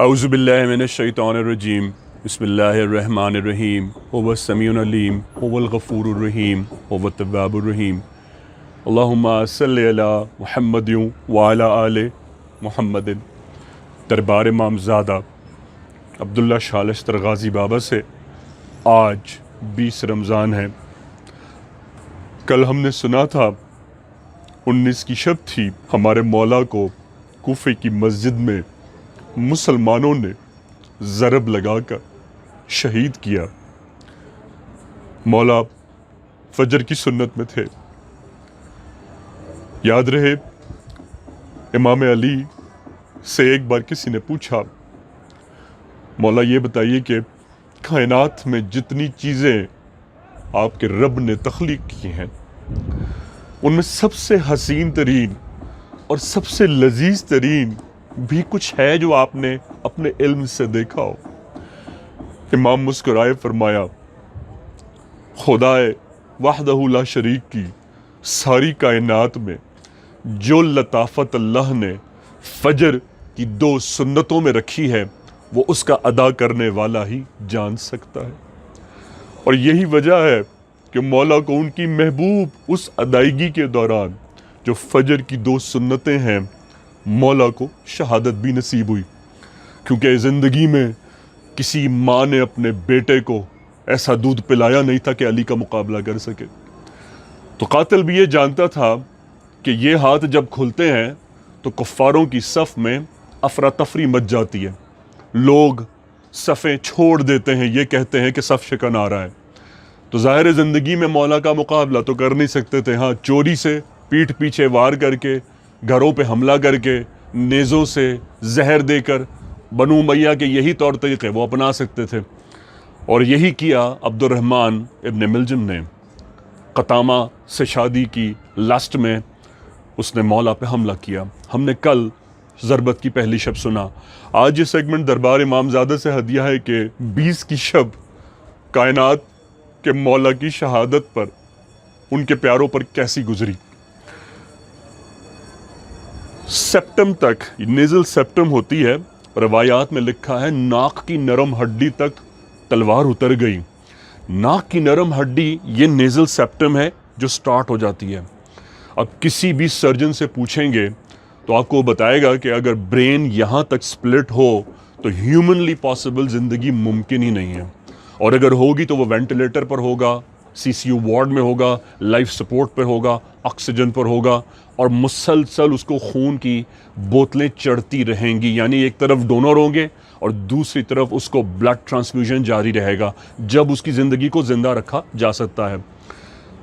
اعوذ باللہ من الشیطان الرجیم بسم اللہ الرحمن الرحیم هو السمیع العلیم هو الغفور الرحیم هو التواب الرحیم اللہم صلی علی محمد وعلی آل محمد۔ دربار امامزادہ عبداللہ شالستر غازی بابا سے آج 20 رمضان ہے۔ کل ہم نے سنا تھا 19 کی شب تھی، ہمارے مولا کو کوفے کی مسجد میں مسلمانوں نے ضرب لگا کر شہید کیا۔ مولا فجر کی سنت میں تھے۔ یاد رہے امام علی سے ایک بار کسی نے پوچھا، مولا یہ بتائیے کہ کائنات میں جتنی چیزیں آپ کے رب نے تخلیق کی ہیں ان میں سب سے حسین ترین اور سب سے لذیذ ترین بھی کچھ ہے جو آپ نے اپنے علم سے دیکھا ہو؟ امام مسکرائے فرمایا، خدائے وحدہ لا شریک کی ساری کائنات میں جو لطافت اللہ نے فجر کی 2 سنتوں میں رکھی ہے وہ اس کا ادا کرنے والا ہی جان سکتا ہے۔ اور یہی وجہ ہے کہ مولا کو ان کی محبوب اس ادائیگی کے دوران جو فجر کی 2 سنتیں ہیں، مولا کو شہادت بھی نصیب ہوئی، کیونکہ زندگی میں کسی ماں نے اپنے بیٹے کو ایسا دودھ پلایا نہیں تھا کہ علی کا مقابلہ کر سکے۔ تو قاتل بھی یہ جانتا تھا کہ یہ ہاتھ جب کھلتے ہیں تو کفاروں کی صف میں افراتفری مچ جاتی ہے، لوگ صفیں چھوڑ دیتے ہیں، یہ کہتے ہیں کہ صف شکن آ رہا ہے۔ تو ظاہر زندگی میں مولا کا مقابلہ تو کر نہیں سکتے تھے، ہاں چوری سے پیٹھ پیچھے وار کر کے، گھروں پہ حملہ کر کے، نیزوں سے زہر دے کر، بنو امیہ کے یہی طور طریقے وہ اپنا سکتے تھے۔ اور یہی کیا عبد الرحمن ابن ملجم نے۔ قطامہ سے شادی کی لاسٹ میں اس نے مولا پہ حملہ کیا۔ ہم نے کل ضربت کی پہلی شب سنا۔ آج یہ سیگمنٹ دربار امامزادہ سے ہدیہ ہے کہ 20 کی شب کائنات کے مولا کی شہادت پر ان کے پیاروں پر کیسی گزری۔ سپٹم تک، نیزل سپٹم ہوتی ہے، روایات میں لکھا ہے ناک کی نرم ہڈی تک تلوار اتر گئی۔ ناک کی نرم ہڈی یہ نیزل سپٹم ہے جو سٹارٹ ہو جاتی ہے۔ اب کسی بھی سرجن سے پوچھیں گے تو آپ کو بتائے گا کہ اگر برین یہاں تک سپلٹ ہو تو ہیومنلی پاسبل زندگی ممکن ہی نہیں ہے، اور اگر ہوگی تو وہ وینٹیلیٹر پر ہوگا، سی سی یو وارڈ میں ہوگا، لائف سپورٹ پر ہوگا، آکسیجن پر ہوگا، اور مسلسل اس کو خون کی بوتلیں چڑھتی رہیں گی، یعنی ایک طرف ڈونر ہوں گے اور دوسری طرف اس کو بلڈ ٹرانسمیوژن جاری رہے گا جب اس کی زندگی کو زندہ رکھا جا سکتا ہے۔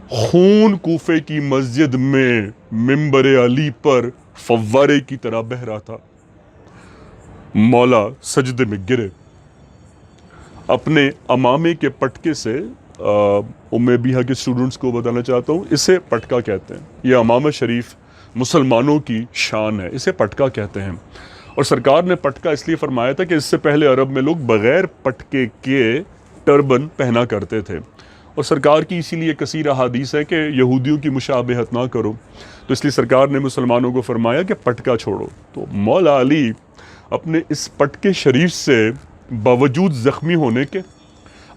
خون کوفے کی مسجد میں منبر علی پر فوارے کی طرح بہہ رہا تھا۔ مولا سجدے میں گرے، اپنے امامے کے پٹکے سے ام بیہا کے اسٹوڈنٹس کو بتانا چاہتا ہوں، اسے پٹکا کہتے ہیں۔ یہ امامہ شریف مسلمانوں کی شان ہے، اسے پٹکا کہتے ہیں۔ اور سرکار نے پٹکا اس لیے فرمایا تھا کہ اس سے پہلے عرب میں لوگ بغیر پٹکے کے ٹربن پہنا کرتے تھے، اور سرکار کی اسی لیے کثیر احادیث ہے کہ یہودیوں کی مشابہت نہ کرو، تو اس لیے سرکار نے مسلمانوں کو فرمایا کہ پٹکا چھوڑو۔ تو مولا علی اپنے اس پٹکے شریف سے باوجود زخمی ہونے کے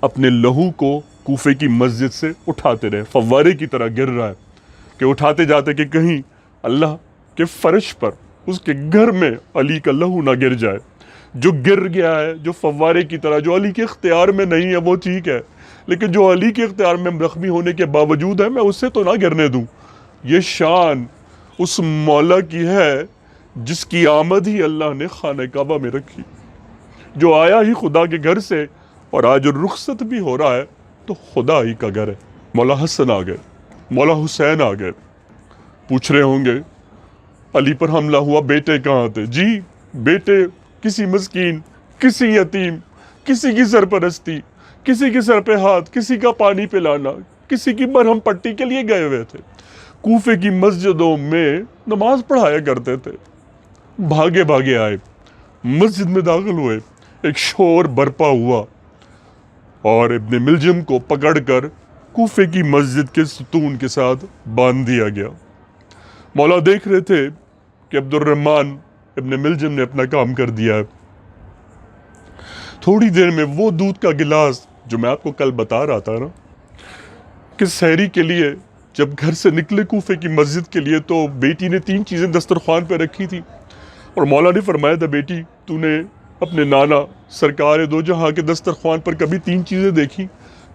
اپنے لہو کو کوفے کی مسجد سے اٹھاتے رہے، فوارے کی طرح گر رہا ہے کہ اٹھاتے جاتے کہ کہیں اللہ کے فرش پر اس کے گھر میں علی کا لہو نہ گر جائے۔ جو گر گیا ہے، جو فوارے کی طرح، جو علی کے اختیار میں نہیں ہے وہ ٹھیک ہے، لیکن جو علی کے اختیار میں زخمی ہونے کے باوجود ہے میں اس سے تو نہ گرنے دوں۔ یہ شان اس مولا کی ہے جس کی آمد ہی اللہ نے خانہ کعبہ میں رکھی، جو آیا ہی خدا کے گھر سے، اور آج رخصت بھی ہو رہا ہے تو خدا ہی کا گھر ہے۔ مولا حسن آ گئے، مولا حسین آ گئے۔ پوچھ رہے ہوں گے علی پر حملہ ہوا، بیٹے کہاں تھے؟ جی بیٹے کسی مسکین، کسی یتیم، کسی کی سرپرستی، کسی کے سر پہ ہاتھ، کسی کا پانی پلانا، کسی کی مرہم پٹی کے لیے گئے ہوئے تھے۔ کوفے کی مسجدوں میں نماز پڑھایا کرتے تھے۔ بھاگے بھاگے آئے، مسجد میں داخل ہوئے، ایک شور برپا ہوا اور ابن ملجم کو پکڑ کر کوفے کی مسجد کے ستون کے ساتھ باندھ دیا گیا۔ مولا دیکھ رہے تھے کہ عبد الرحمن ابن ملجم نے اپنا کام کر دیا ہے، تھوڑی دیر میں وہ دودھ کا گلاس جو میں آپ کو کل بتا رہا تھا نا کہ سحری کے لیے جب گھر سے نکلے کوفے کی مسجد کے لیے تو بیٹی نے 3 چیزیں دسترخوان پہ رکھی تھی، اور مولا نے فرمایا تھا بیٹی تو نے اپنے نانا سرکار دو جہاں کے دسترخوان پر کبھی 3 چیزیں دیکھی؟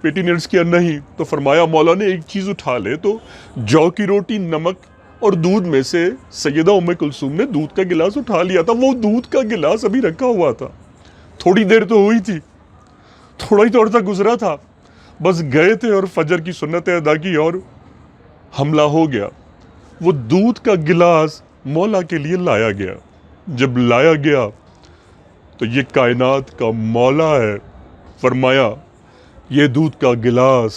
بیٹی نے عرض کیا نہیں، تو فرمایا مولا نے ایک چیز اٹھا لے تو جو کی روٹی، نمک اور دودھ میں سے سیدہ ام کلثوم نے دودھ کا گلاس اٹھا لیا تھا، وہ دودھ کا گلاس ابھی رکھا ہوا تھا، تھوڑی دیر تو ہوئی تھی، تھوڑا ہی تو عرصہ گزرا تھا، بس گئے تھے اور فجر کی سنتیں ادا کی اور حملہ ہو گیا۔ وہ دودھ کا گلاس مولا کے لیے لایا گیا، جب لایا گیا تو یہ کائنات کا مولا ہے، فرمایا یہ دودھ کا گلاس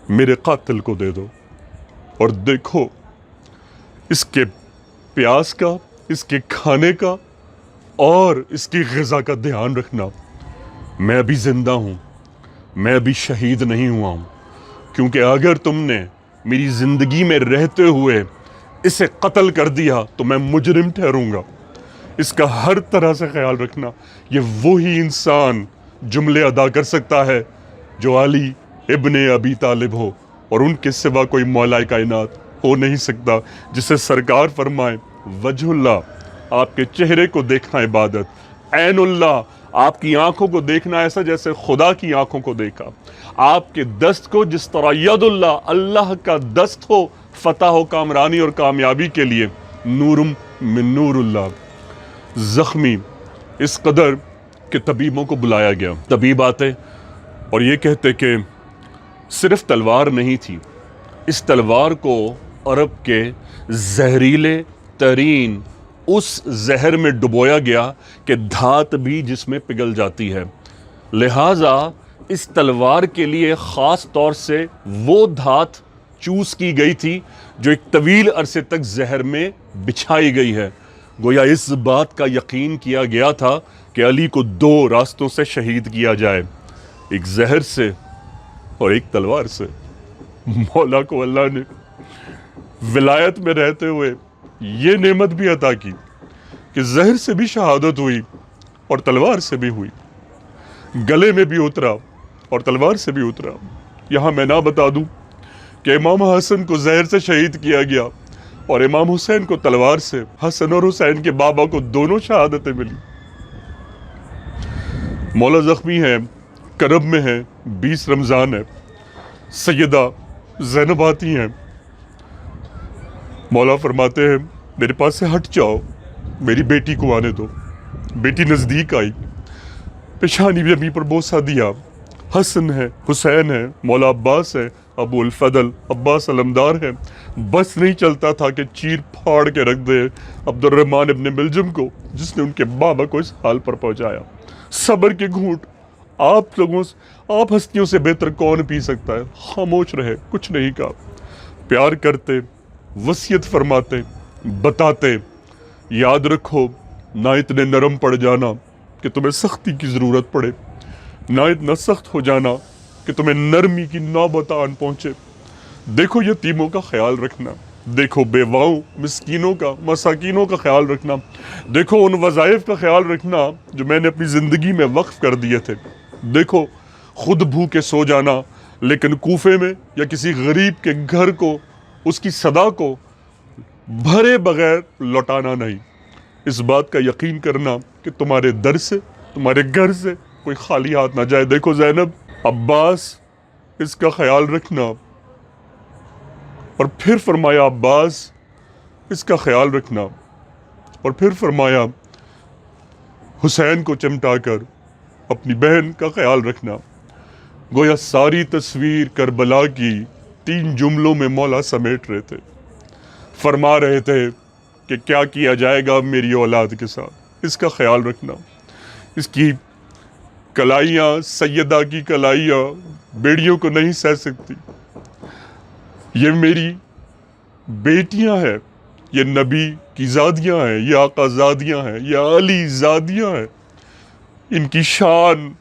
میرے قاتل کو دے دو، اور دیکھو اس کے پیاس کا، اس کے کھانے کا اور اس کی غذا کا دھیان رکھنا، میں ابھی زندہ ہوں، میں ابھی شہید نہیں ہوا ہوں، کیونکہ اگر تم نے میری زندگی میں رہتے ہوئے اسے قتل کر دیا تو میں مجرم ٹھہروں گا، اس کا ہر طرح سے خیال رکھنا۔ یہ وہی انسان جملے ادا کر سکتا ہے جو علی ابن ابی طالب ہو، اور ان کے سوا کوئی مولا کائنات ہو نہیں سکتا، جسے سرکار فرمائے وجہ اللہ، آپ کے چہرے کو دیکھنا عبادت، عین اللہ، آپ کی آنکھوں کو دیکھنا ایسا جیسے خدا کی آنکھوں کو دیکھا، آپ کے دست کو جس طرح ید اللہ، اللہ کا دست ہو فتح و کامرانی اور کامیابی کے لیے، نورم من نور اللہ۔ زخمی اس قدر کہ طبیبوں کو بلایا گیا، طبیب آتے اور یہ کہتے کہ صرف تلوار نہیں تھی، اس تلوار کو عرب کے زہریلے ترین اس زہر میں ڈبویا گیا کہ دھات بھی جس میں پگھل جاتی ہے، لہٰذا اس تلوار کے لیے خاص طور سے وہ دھات چوز کی گئی تھی جو ایک طویل عرصے تک زہر میں بچھائی گئی ہے۔ گویا اس بات کا یقین کیا گیا تھا کہ علی کو 2 راستوں سے شہید کیا جائے، ایک زہر سے اور ایک تلوار سے۔ مولا کو اللہ نے ولایت میں رہتے ہوئے یہ نعمت بھی عطا کی کہ زہر سے بھی شہادت ہوئی اور تلوار سے بھی ہوئی، گلے میں بھی اترا اور تلوار سے بھی اترا۔ یہاں میں نہ بتا دوں کہ امام حسن کو زہر سے شہید کیا گیا اور امام حسین کو تلوار سے، حسن اور حسین کے بابا کو دونوں شہادتیں ملی۔ مولا زخمی ہے، کرب میں ہے، 20 رمضان ہے، سیدہ زینب آتی ہیں، مولا فرماتے ہیں میرے پاس سے ہٹ جاؤ، میری بیٹی کو آنے دو۔ بیٹی نزدیک آئی، پیشانی بھی امی پر بوسہ دیا، حسن ہے، حسین ہے، مولا عباس ہے، ابو الفضل عباس علمدار ہے، بس نہیں چلتا تھا کہ چیر پھاڑ کے رکھ دے عبد الرحمن ابن ملجم کو جس نے ان کے بابا کو اس حال پر پہنچایا۔ صبر کے گھونٹ آپ ہستیوں سے بہتر کون پی سکتا ہے؟ خاموش رہے، کچھ نہیں کہا، پیار کرتے، وصیت فرماتے، بتاتے، یاد رکھو نہ اتنے نرم پڑ جانا کہ تمہیں سختی کی ضرورت پڑے، نہ اتنا سخت ہو جانا کہ تمہیں نرمی کی نوبت آن پہنچے۔ دیکھو یتیموں کا خیال رکھنا، دیکھو بیواؤں، مسکینوں کا، مساکینوں کا خیال رکھنا، دیکھو ان وظائف کا خیال رکھنا جو میں نے اپنی زندگی میں وقف کر دیے تھے، دیکھو خود بھوکے سو جانا لیکن کوفے میں یا کسی غریب کے گھر کو اس کی صدا کو بھرے بغیر لوٹانا نہیں، اس بات کا یقین کرنا کہ تمہارے در سے، تمہارے گھر سے کوئی خالی ہاتھ نہ جائے۔ دیکھو زینب، عباس، اس کا خیال رکھنا، اور پھر فرمایا عباس اس کا خیال رکھنا، اور پھر فرمایا حسین کو چمٹا کر اپنی بہن کا خیال رکھنا۔ گویا ساری تصویر کربلا کی 3 جملوں میں مولا سمیٹ رہے تھے، فرما رہے تھے کہ کیا کیا جائے گا میری اولاد کے ساتھ، اس کا خیال رکھنا، اس کی کلائیاں، سیدہ کی کلائیاں بیڑیوں کو نہیں سہ سکتی، یہ میری بیٹیاں ہیں، یہ نبی کی زادیاں ہیں، یہ آقا زادیاں ہیں، یہ علی زادیاں ہیں، ان کی شان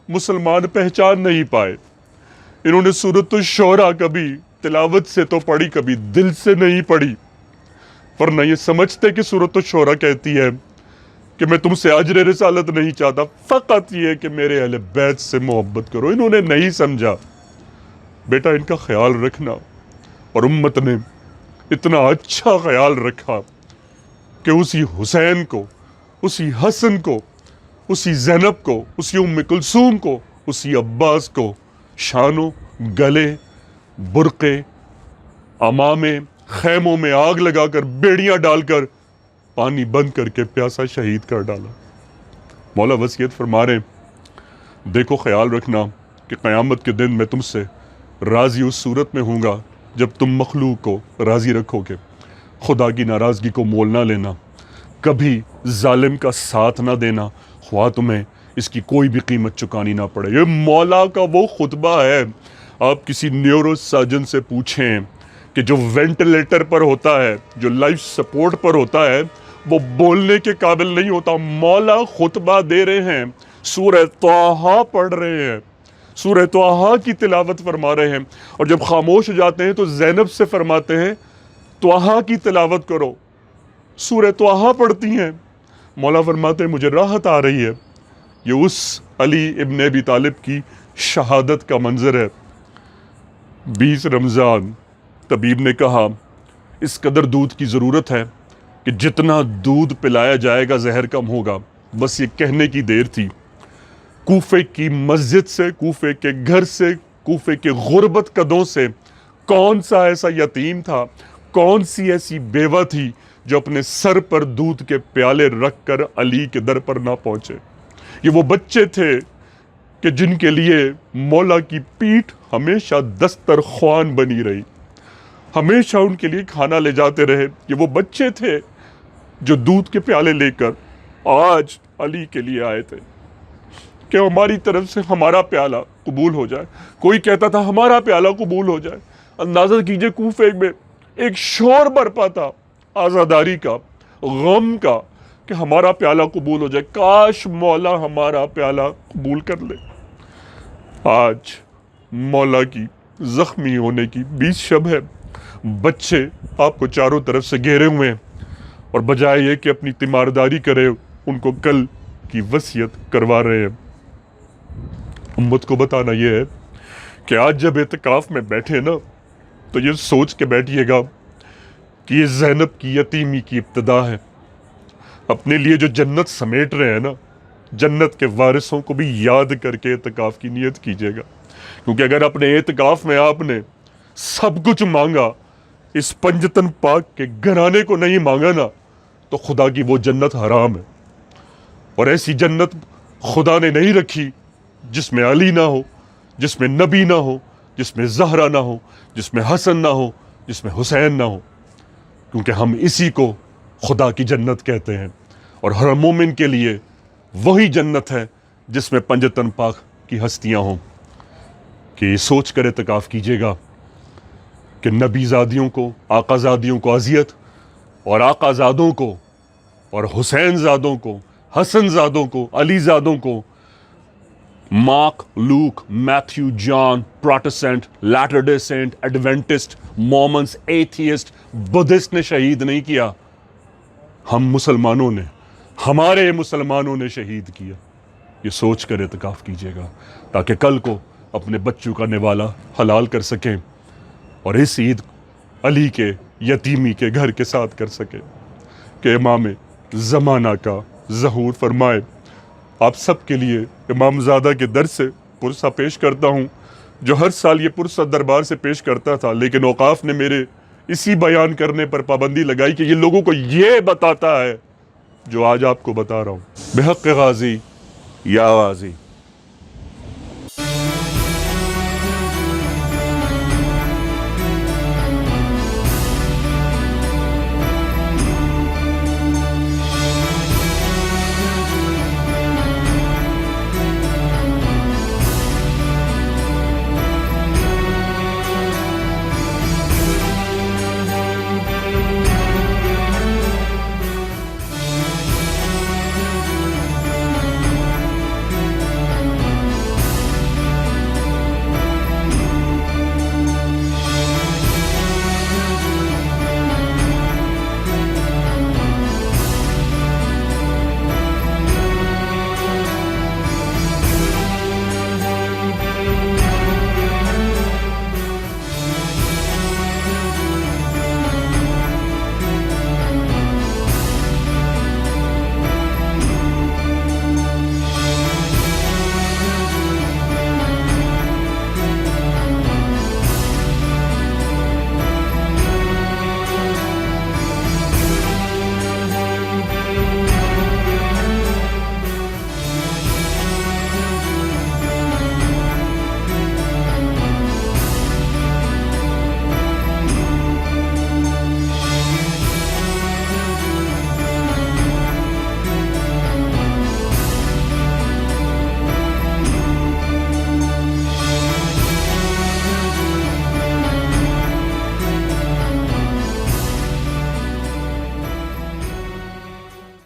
مسلمان پہچان نہیں پائے۔ انہوں نے سورۃ الشعراء کبھی تلاوت سے تو پڑھی، کبھی دل سے نہیں پڑھی، ورنہ یہ سمجھتے کہ سورۃ الشعراء کہتی ہے کہ میں تم سے اجر رسالت نہیں چاہتا، فقط یہ کہ میرے اہل بیت سے محبت کرو۔ انہوں نے نہیں سمجھا۔ بیٹا ان کا خیال رکھنا، اور امت نے اتنا اچھا خیال رکھا کہ اسی حسین کو، اسی حسن کو، اسی زینب کو، اسی ام کلثوم کو، اسی عباس کو شانوں، گلے، برقے، امامے، خیموں میں آگ لگا کر، بیڑیاں ڈال کر، پانی بند کر کے پیاسا شہید کر ڈالا۔ مولا وصیت فرما رہے ہیں، دیکھو خیال رکھنا کہ قیامت کے دن میں تم سے راضی اس صورت میں ہوں گا جب تم مخلوق کو راضی رکھو گے۔ خدا کی ناراضگی کو مول نہ لینا، کبھی ظالم کا ساتھ نہ دینا، خواہ تمہیں اس کی کوئی بھی قیمت چکانی نہ پڑے۔ یہ مولا کا وہ خطبہ ہے۔ آپ کسی نیورو سرجن سے پوچھیں کہ جو وینٹیلیٹر پر ہوتا ہے، جو لائف سپورٹ پر ہوتا ہے، وہ بولنے کے قابل نہیں ہوتا۔ مولا خطبہ دے رہے ہیں، سورہ طٰہٰ پڑھ رہے ہیں، سورہ طٰہٰ کی تلاوت فرما رہے ہیں، اور جب خاموش ہو جاتے ہیں تو زینب سے فرماتے ہیں طٰہٰ کی تلاوت کرو۔ سورہ طٰہٰ پڑھتی ہیں، مولا فرماتے ہیں مجھے راحت آ رہی ہے۔ یہ اس علی ابن ابی طالب کی شہادت کا منظر ہے۔ 20 رمضان طبیب نے کہا اس قدر دودھ کی ضرورت ہے کہ جتنا دودھ پلایا جائے گا زہر کم ہوگا۔ بس یہ کہنے کی دیر تھی۔ کوفے کی مسجد سے، کوفے کے گھر سے، کوفے کے غربت قدوں سے کون سا ایسا یتیم تھا، کون سی ایسی بیوہ تھی جو اپنے سر پر دودھ کے پیالے رکھ کر علی کے در پر نہ پہنچے۔ یہ وہ بچے تھے کہ جن کے لیے مولا کی پیٹھ ہمیشہ دسترخوان بنی رہی، ہمیشہ ان کے لیے کھانا لے جاتے رہے۔ یہ وہ بچے تھے جو دودھ کے پیالے لے کر آج علی کے لیے آئے تھے کہ ہماری طرف سے ہمارا پیالہ قبول ہو جائے۔ کوئی کہتا تھا ہمارا پیالہ قبول ہو جائے۔ اندازہ کیجئے کوفے میں ایک شور برپا تھا آزاداری کا، غم کا، کہ ہمارا پیالہ قبول ہو جائے، کاش مولا ہمارا پیالہ قبول کر لے۔ آج مولا کی زخمی ہونے کی 20 شب ہے، بچے آپ کو چاروں طرف سے گھیرے ہوئے ہیں، اور بجائے یہ کہ اپنی تیمارداری کرے ان کو کل کی وصیت کروا رہے ہیں۔ امت کو بتانا یہ ہے کہ آج جب اعتکاف میں بیٹھے نا تو یہ سوچ کے بیٹھیے گا کہ یہ زینب کی یتیمی کی ابتدا ہے۔ اپنے لیے جو جنت سمیٹ رہے ہیں نا، جنت کے وارثوں کو بھی یاد کر کے اعتکاف کی نیت کیجیے گا، کیونکہ اگر اپنے اعتکاف میں آپ نے سب کچھ مانگا، اس پنجتن پاک کے گھرانے کو نہیں مانگا نا، تو خدا کی وہ جنت حرام ہے۔ اور ایسی جنت خدا نے نہیں رکھی جس میں علی نہ ہو، جس میں نبی نہ ہو، جس میں زہرا نہ ہو، جس میں حسن نہ ہو، جس میں حسین نہ ہو، کیونکہ ہم اسی کو خدا کی جنت کہتے ہیں۔ اور ہر مومن کے لیے وہی جنت ہے جس میں پنجتن پاک کی ہستیاں ہوں۔ کہ یہ سوچ کر اعتکاف کیجیے گا کہ نبی زادیوں کو، آقا زادیوں کو اذیت، اور آقا زادوں کو، اور حسین زادوں کو، حسن زادوں کو، علی زادوں کو Mark, Luke, Matthew, John, Protestant, latter day saint, Adventist, Mormons, atheist, Buddhist نے شہید نہیں کیا، ہم مسلمانوں نے، ہمارے مسلمانوں نے شہید کیا۔ یہ سوچ کر اعتکاف کیجیے گا تاکہ کل کو اپنے بچوں کا نوالا حلال کر سکیں، اور اس عید علی کے یتیمی کے گھر کے ساتھ کر سکیں، کہ امام زمانہ کا ظہور فرمائے۔ آپ سب کے لیے امام زادہ کے در سے پرسہ پیش کرتا ہوں، جو ہر سال یہ پرسہ دربار سے پیش کرتا تھا، لیکن اوقاف نے میرے اسی بیان کرنے پر پابندی لگائی کہ یہ لوگوں کو یہ بتاتا ہے جو آج آپ کو بتا رہا ہوں۔ بحق غازی یا غازی۔